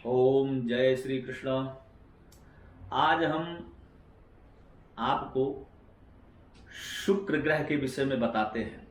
ओम जय श्री कृष्ण। आज हम आपको शुक्र ग्रह के विषय में बताते हैं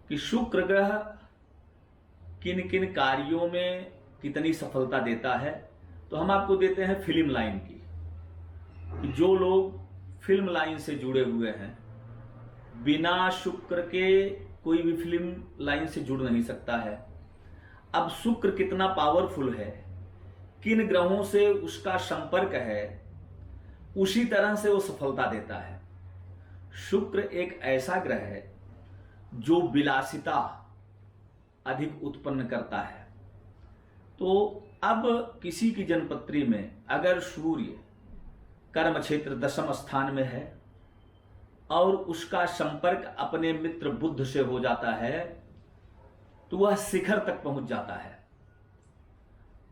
कि शुक्र ग्रह किन किन कार्यों में कितनी सफलता देता है। तो हम आपको देते हैं फिल्म लाइन की, कि जो लोग फिल्म लाइन से जुड़े हुए हैं, बिना शुक्र के कोई भी फिल्म लाइन से जुड़ नहीं सकता है। अब शुक्र कितना पावरफुल है, किन ग्रहों से उसका संपर्क है, उसी तरह से वो सफलता देता है। शुक्र एक ऐसा ग्रह है जो विलासिता अधिक उत्पन्न करता है। तो अब किसी की जन्मपत्री में अगर सूर्य कर्म क्षेत्र 10वें स्थान में है और उसका संपर्क अपने मित्र बुध से हो जाता है, तो वह शिखर तक पहुंच जाता है।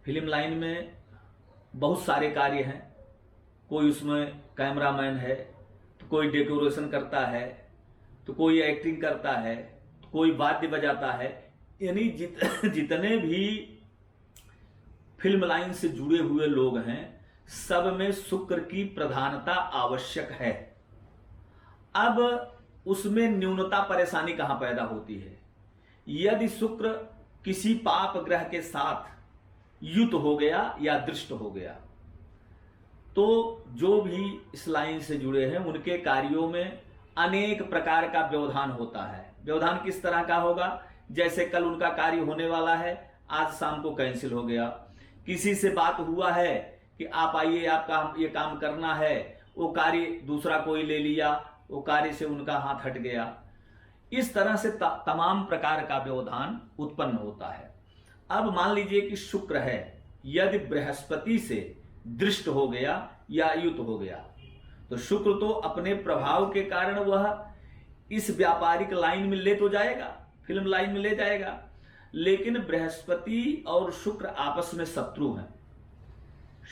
फिल्म लाइन में बहुत सारे कार्य हैं। कोई उसमें कैमरामैन है, तो कोई डेकोरेशन करता है, तो कोई एक्टिंग करता है, तो कोई वाद्य बजाता है। यानी जितने भी फिल्म लाइन से जुड़े हुए लोग हैं, सब में शुक्र की प्रधानता आवश्यक है। अब उसमें न्यूनता परेशानी कहां पैदा होती है? यदि शुक्र किसी पाप ग्रह के साथ युत हो गया या दृष्ट हो गया, तो जो भी इस लाइन से जुड़े हैं उनके कार्यों में अनेक प्रकार का व्यवधान होता है। व्यवधान किस तरह का होगा? जैसे कल उनका कार्य होने वाला है, आज शाम को कैंसिल हो गया। किसी से बात हुआ है कि आप आइए, आपका ये काम करना है, वो कार्य दूसरा कोई ले लिया, वो कार्य से उनका हाथ हट गया। इस तरह से तमाम प्रकार का व्यवधान उत्पन्न होता है। अब मान लीजिए कि शुक्र है, यदि बृहस्पति से दृष्ट हो गया या युत हो गया, तो शुक्र तो अपने प्रभाव के कारण वह इस व्यापारिक लाइन में ले तो जाएगा, फिल्म लाइन में ले जाएगा, लेकिन बृहस्पति और शुक्र आपस में शत्रु हैं।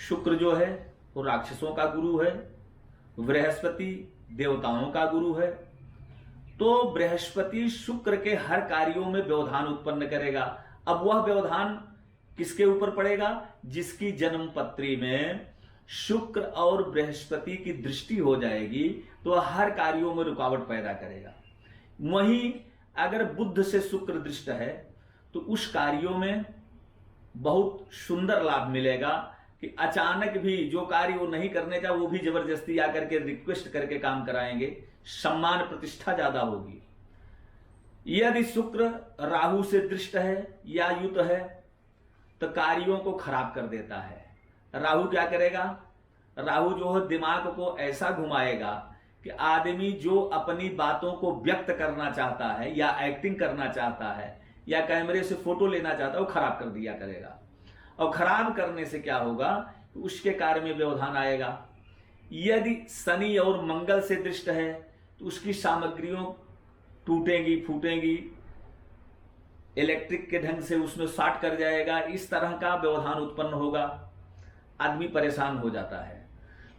शुक्र जो है वो राक्षसों का गुरु है, बृहस्पति देवताओं का गुरु है। तो बृहस्पति शुक्र के हर कार्यों में व्यवधान उत्पन्न करेगा। अब वह व्यवधान किसके ऊपर पड़ेगा? जिसकी जन्मपत्री में शुक्र और बृहस्पति की दृष्टि हो जाएगी, तो हर कार्यों में रुकावट पैदा करेगा। वहीं अगर बुध से शुक्र दृष्ट है, तो उस कार्यों में बहुत सुंदर लाभ मिलेगा कि अचानक भी जो कार्य वो नहीं करने का, वो भी जबरदस्ती आकर के रिक्वेस्ट करके काम कराएंगे, सम्मान प्रतिष्ठा ज्यादा होगी। यदि शुक्र राहु से दृष्ट है या युत है, तो कार्यों को खराब कर देता है। राहु क्या करेगा? राहु जो है दिमाग को ऐसा घुमाएगा कि आदमी जो अपनी बातों को व्यक्त करना चाहता है या एक्टिंग करना चाहता है या कैमरे से फोटो लेना चाहता है, वो खराब कर दिया करेगा। और खराब करने से क्या होगा कि उसके कार्य में व्यवधान आएगा। यदि शनि और मंगल से दृष्ट है, तो उसकी सामग्रियों टूटेंगी, फूटेंगी, इलेक्ट्रिक के ढंग से उसमें शॉर्ट कर जाएगा। इस तरह का व्यवधान उत्पन्न होगा, आदमी परेशान हो जाता है।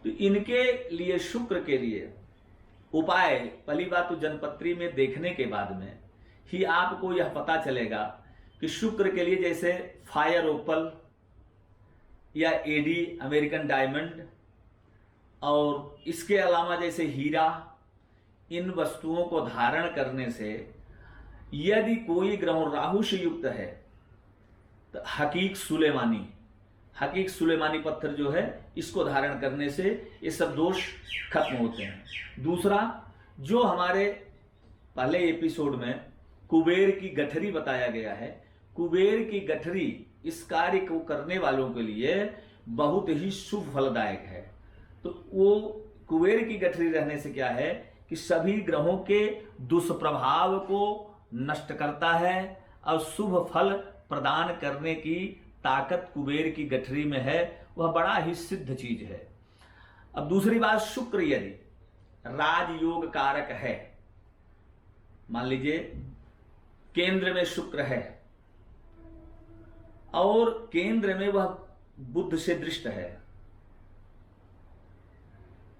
तो इनके लिए, शुक्र के लिए उपाय, पहली बात तो जन्मपत्री में देखने के बाद में ही आपको यह पता चलेगा कि शुक्र के लिए जैसे फायर ओपल या एडी अमेरिकन डायमंड, और इसके अलावा जैसे हीरा, इन वस्तुओं को धारण करने से यदि कोई ग्रह राहु से युक्त है, तो हकीक सुलेमानी पत्थर जो है, इसको धारण करने से ये सब दोष खत्म होते हैं। दूसरा, जो हमारे पहले एपिसोड में कुबेर की गठरी बताया गया है, कुबेर की गठरी इस कार्य को करने वालों के लिए बहुत ही शुभ फलदायक है। तो वो कुबेर की गठरी रहने से क्या है कि सभी ग्रहों के दुष्प्रभाव को नष्ट करता है और शुभ फल प्रदान करने की ताकत कुबेर की गठरी में है। वह बड़ा ही सिद्ध चीज है। अब दूसरी बात, शुक्र यदि राजयोग कारक है, मान लीजिए केंद्र में शुक्र है और केंद्र में वह बुध से दृष्ट है,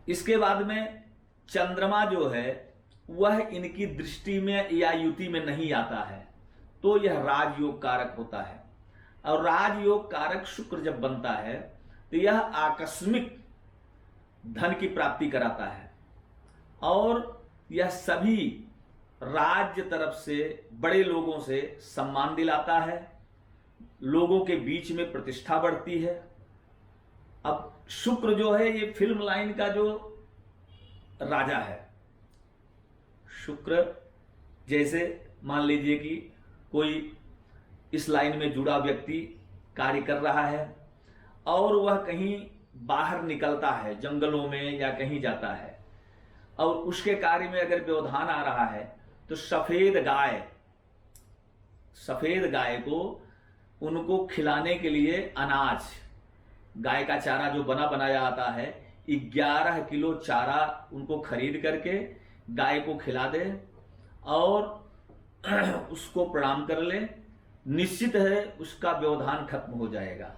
इसके बाद में चंद्रमा जो है वह इनकी दृष्टि में या युति में नहीं आता है, तो यह राजयोग कारक होता है। और राजयोग कारक शुक्र जब बनता है तो यह आकस्मिक धन की प्राप्ति कराता है और यह सभी राज्य तरफ से बड़े लोगों से सम्मान दिलाता है, लोगों के बीच में प्रतिष्ठा बढ़ती है। अब शुक्र जो है ये फिल्म लाइन का जो राजा है। शुक्र जैसे मान लीजिए कि कोई इस लाइन में जुड़ा व्यक्ति कार्य कर रहा है और वह कहीं बाहर निकलता है, जंगलों में या कहीं जाता है, और उसके कार्य में अगर व्यवधान आ रहा है तो सफेद गाय को उनको खिलाने के लिए अनाज, गाय का चारा जो बना बनाया आता है, 11 किलो चारा उनको खरीद करके गाय को खिला दे और उसको प्रणाम कर ले, निश्चित है उसका व्यवधान खत्म हो जाएगा।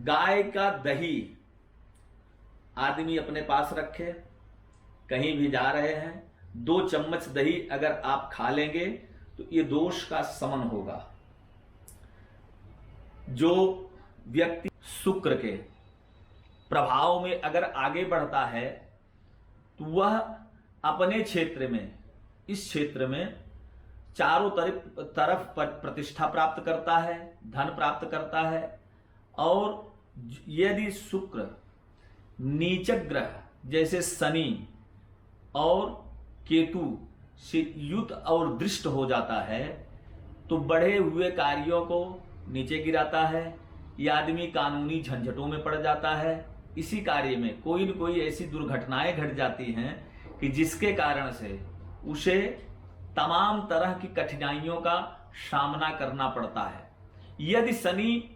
गाय का दही आदमी अपने पास रखे, कहीं भी जा रहे हैं 2 चम्मच दही अगर आप खा लेंगे तो ये दोष का शमन होगा। जो व्यक्ति शुक्र के प्रभाव में अगर आगे बढ़ता है तो वह अपने क्षेत्र में, इस क्षेत्र में चारों तरफ प्रतिष्ठा प्राप्त करता है, धन प्राप्त करता है। और यदि शुक्र नीचक ग्रह जैसे शनि और केतु से युत और दृष्ट हो जाता है तो बढ़े हुए कार्यों को नीचे गिराता है, यह आदमी कानूनी झंझटों में पड़ जाता है। इसी कार्य में कोई न कोई ऐसी दुर्घटनाएं घट जाती हैं कि जिसके कारण से उसे तमाम तरह की कठिनाइयों का सामना करना पड़ता है। यदि शनि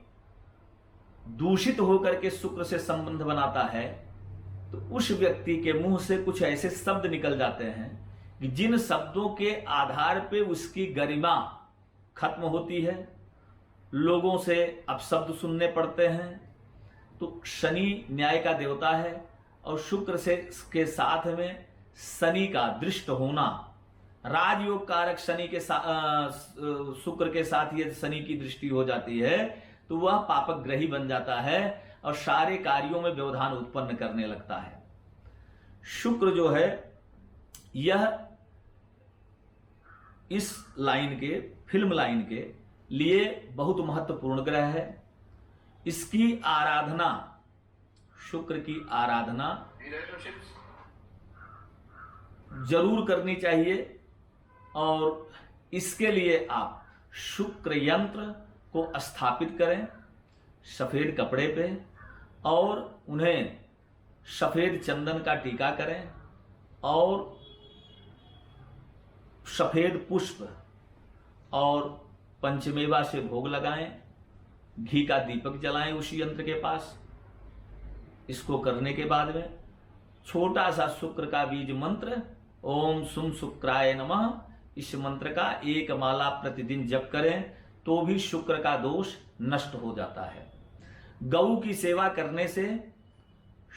दूषित होकर के शुक्र से संबंध बनाता है तो उस व्यक्ति के मुंह से कुछ ऐसे शब्द निकल जाते हैं कि जिन शब्दों के आधार पे उसकी गरिमा खत्म होती है, लोगों से अपशब्द सुनने पड़ते हैं। तो शनि न्याय का देवता है और शुक्र से के साथ में शनि का दृष्ट होना, राजयोग कारक शनि के शुक्र के साथ यदि शनि की दृष्टि हो जाती है तो वह पापग्रही बन जाता है और सारे कार्यों में व्यवधान उत्पन्न करने लगता है। शुक्र जो है यह इस लाइन के, फिल्म लाइन के लिए बहुत महत्वपूर्ण ग्रह है। इसकी आराधना, शुक्र की आराधना जरूर करनी चाहिए और इसके लिए आप शुक्र यंत्र को स्थापित करें सफेद कपड़े पे और उन्हें सफेद चंदन का टीका करें और सफेद पुष्प और पंचमेवा से भोग लगाएं, घी का दीपक जलाएं उस यंत्र के पास। इसको करने के बाद में छोटा सा शुक्र का बीज मंत्र ओम सुम शुक्राय नमः, इस मंत्र का 1 माला प्रतिदिन जप करें तो भी शुक्र का दोष नष्ट हो जाता है। गौ की सेवा करने से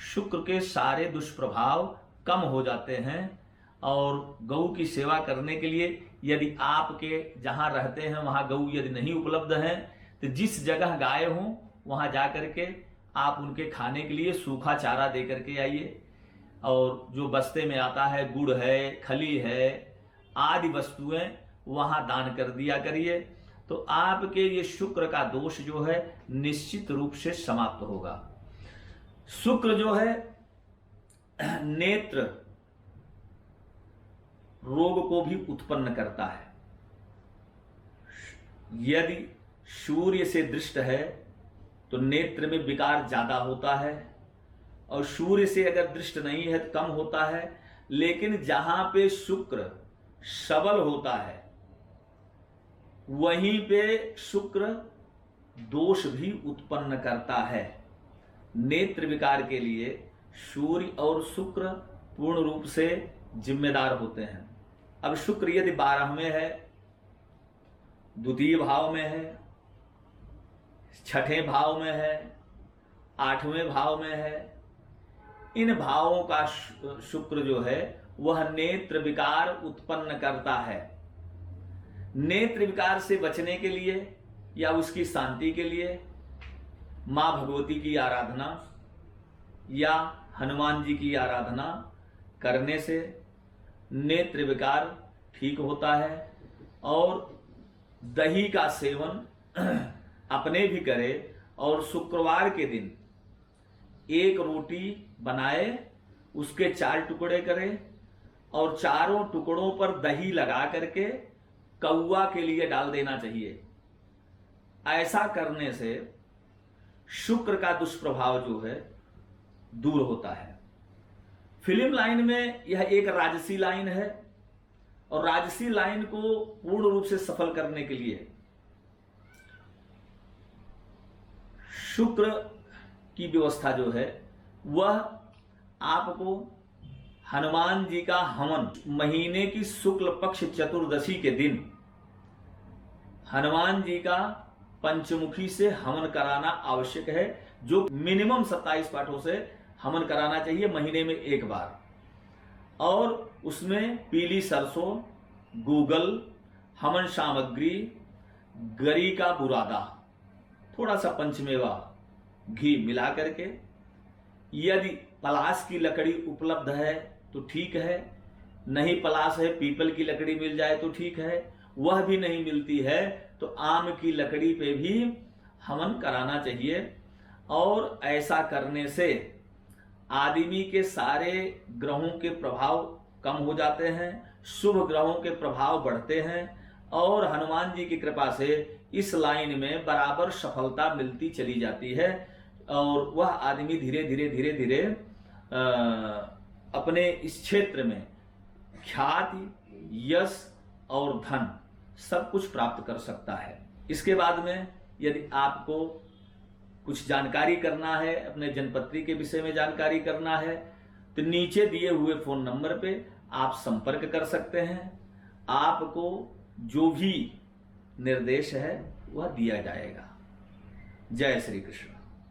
शुक्र के सारे दुष्प्रभाव कम हो जाते हैं और गौ की सेवा करने के लिए यदि आपके जहां रहते हैं वहां गौ यदि नहीं उपलब्ध है तो जिस जगह गाय हो वहां जा करके आप उनके खाने के लिए सूखा चारा दे करके आइए और जो बस्ते में आता है, गुड़ है, खली है आदि वस्तुएं वहां दान कर दिया करिए तो आपके ये शुक्र का दोष जो है निश्चित रूप से समाप्त होगा। शुक्र जो है नेत्र रोग को भी उत्पन्न करता है। यदि सूर्य से दृष्ट है तो नेत्र में विकार ज्यादा होता है और सूर्य से अगर दृष्ट नहीं है तो कम होता है। लेकिन जहां पे शुक्र सबल होता है वहीं पे शुक्र दोष भी उत्पन्न करता है। नेत्र विकार के लिए सूर्य और शुक्र पूर्ण रूप से जिम्मेदार होते हैं। अब शुक्र यदि 12वें है, द्वितीय भाव में है, 6ठे भाव में है, 8वें भाव में है, इन भावों का शुक्र जो है वह नेत्र विकार उत्पन्न करता है। नेत्र विकार से बचने के लिए या उसकी शांति के लिए माँ भगवती की आराधना या हनुमान जी की आराधना करने से नेत्र विकार ठीक होता है। और दही का सेवन अपने भी करे और शुक्रवार के दिन एक रोटी बनाए, उसके 4 टुकड़े करे और चारों टुकड़ों पर दही लगा करके कौवा के लिए डाल देना चाहिए। ऐसा करने से शुक्र का दुष्प्रभाव जो है दूर होता है। फिल्म लाइन में यह एक राजसी लाइन है और राजसी लाइन को पूर्ण रूप से सफल करने के लिए शुक्र की व्यवस्था जो है वह आपको हनुमान जी का हवन महीने की शुक्ल पक्ष चतुर्दशी के दिन हनुमान जी का पंचमुखी से हवन कराना आवश्यक है, जो मिनिमम 27 पाठों से हवन कराना चाहिए महीने में एक बार। और उसमें पीली सरसों, गूगल, हवन सामग्री, गरी का बुरादा, थोड़ा सा पंचमेवा घी मिला करके, यदि पलाश की लकड़ी उपलब्ध है तो ठीक है, नहीं पलाश है पीपल की लकड़ी मिल जाए तो ठीक है, वह भी नहीं मिलती है तो आम की लकड़ी पे भी हवन कराना चाहिए। और ऐसा करने से आदमी के सारे ग्रहों के प्रभाव कम हो जाते हैं, शुभ ग्रहों के प्रभाव बढ़ते हैं और हनुमान जी की कृपा से इस लाइन में बराबर सफलता मिलती चली जाती है और वह आदमी धीरे धीरे धीरे धीरे अपने इस क्षेत्र में ख्याति, यश और धन सब कुछ प्राप्त कर सकता है। इसके बाद में यदि आपको कुछ जानकारी करना है, अपने जन्मपत्री के विषय में जानकारी करना है, तो नीचे दिए हुए फोन नंबर पे आप संपर्क कर सकते हैं। आपको जो भी निर्देश है वह दिया जाएगा। जय श्री कृष्ण।